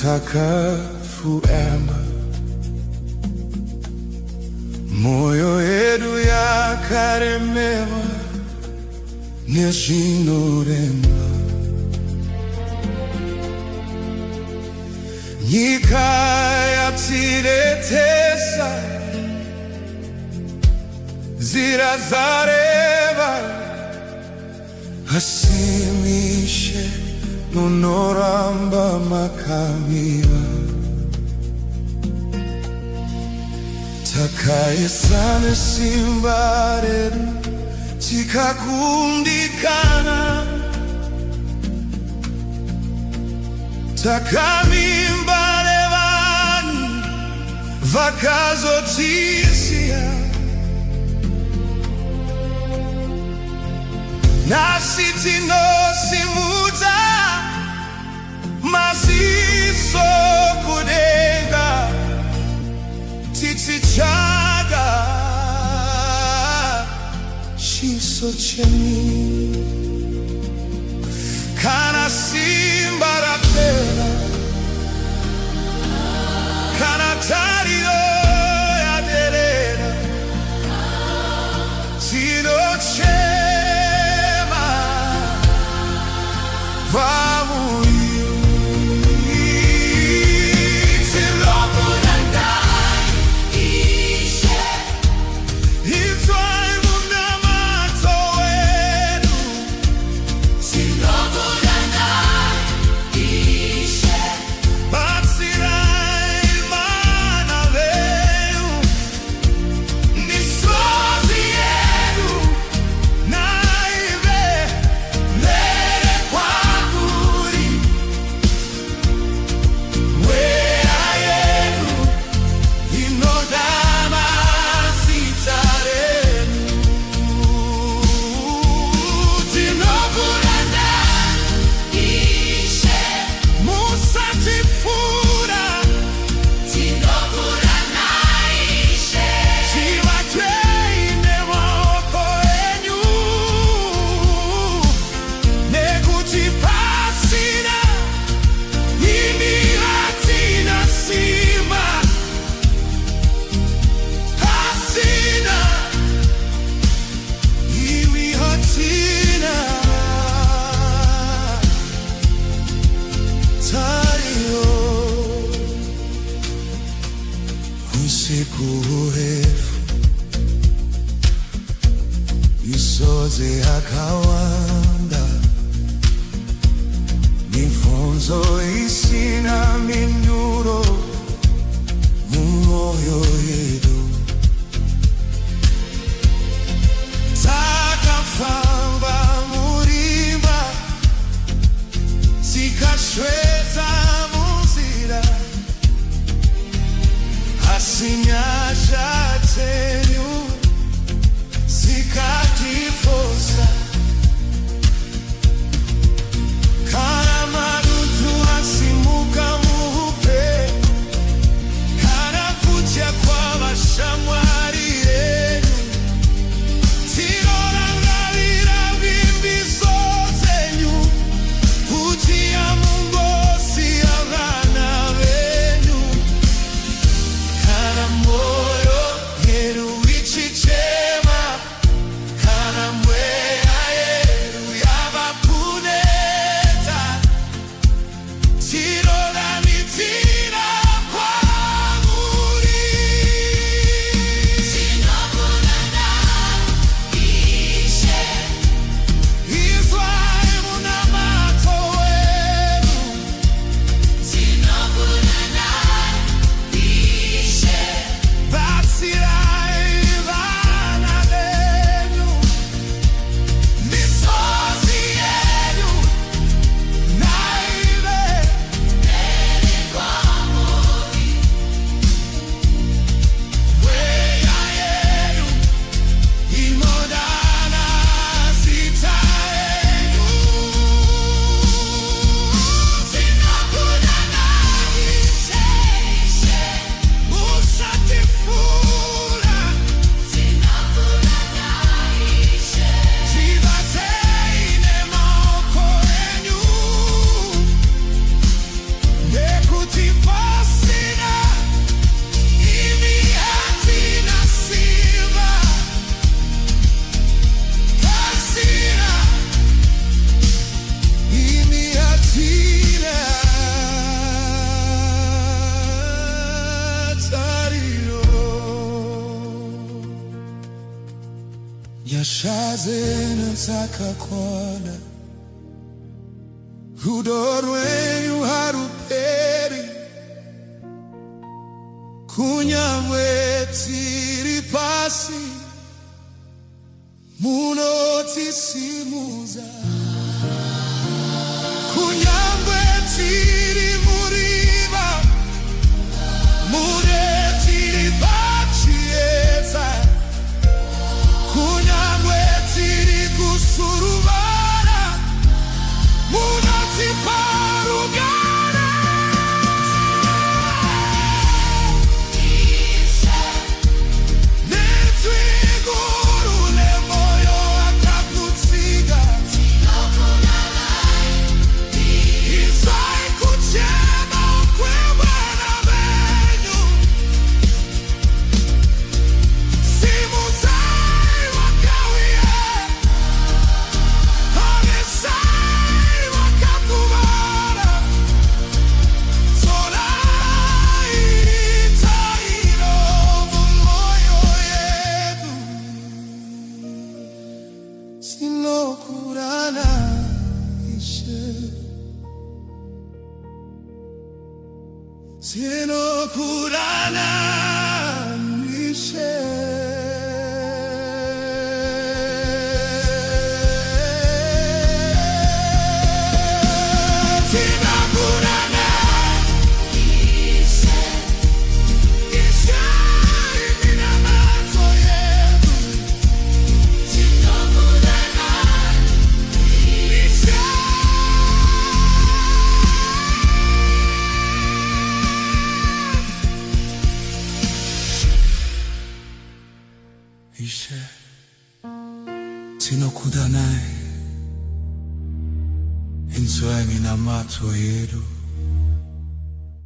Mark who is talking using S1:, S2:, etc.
S1: mtakatifu ema, moyo yedu yakaremewa neshinorema. Nyika yatiretesa zira zareva, asimishe nonoramba makamia. Takaye sana simbaredu tikakundikana, takamimbale vanhu vakazotisiya, nasi tinosimudza maziso kudenga, tichitsvaga chiso chenyu. Kana simba rapera, kana tariro yaderera, tinochema vamuri. Usiku urefu, misozi yakawanda, mifunzo isina minuro mumoyo yedu. Takafamba murimba, tikashweza muzira, asinyasha tenyu zikatifosa. Kana madutu asimuka muhupe, kana kucha kwa vashamwari renu, tinorangarira vimbiso zenyu, kutia mungosi ya vana venyu. Kana yashaze nataka kuona rudo rwenyu haruperi, kunyangwe tiri pasi munotisimuza, kunyangwe tiri muriva muretiri pachiedza, kunyangwe tiri kusuruvara munotipa rugare. Nenzwi guru lemoyo akakutsiga, izai kuchema kwevana venyu, simudzai vakawiye, havesai vakakuvara, tsorai tairo mumwoyo yedu, sinokurana Ishe, sinokurana Ishe. Sinokurana Ishe, Ishe iminamato yedu, sinokurana Ishe. Ishe, tinokudanai, inzwa iminamato yedu.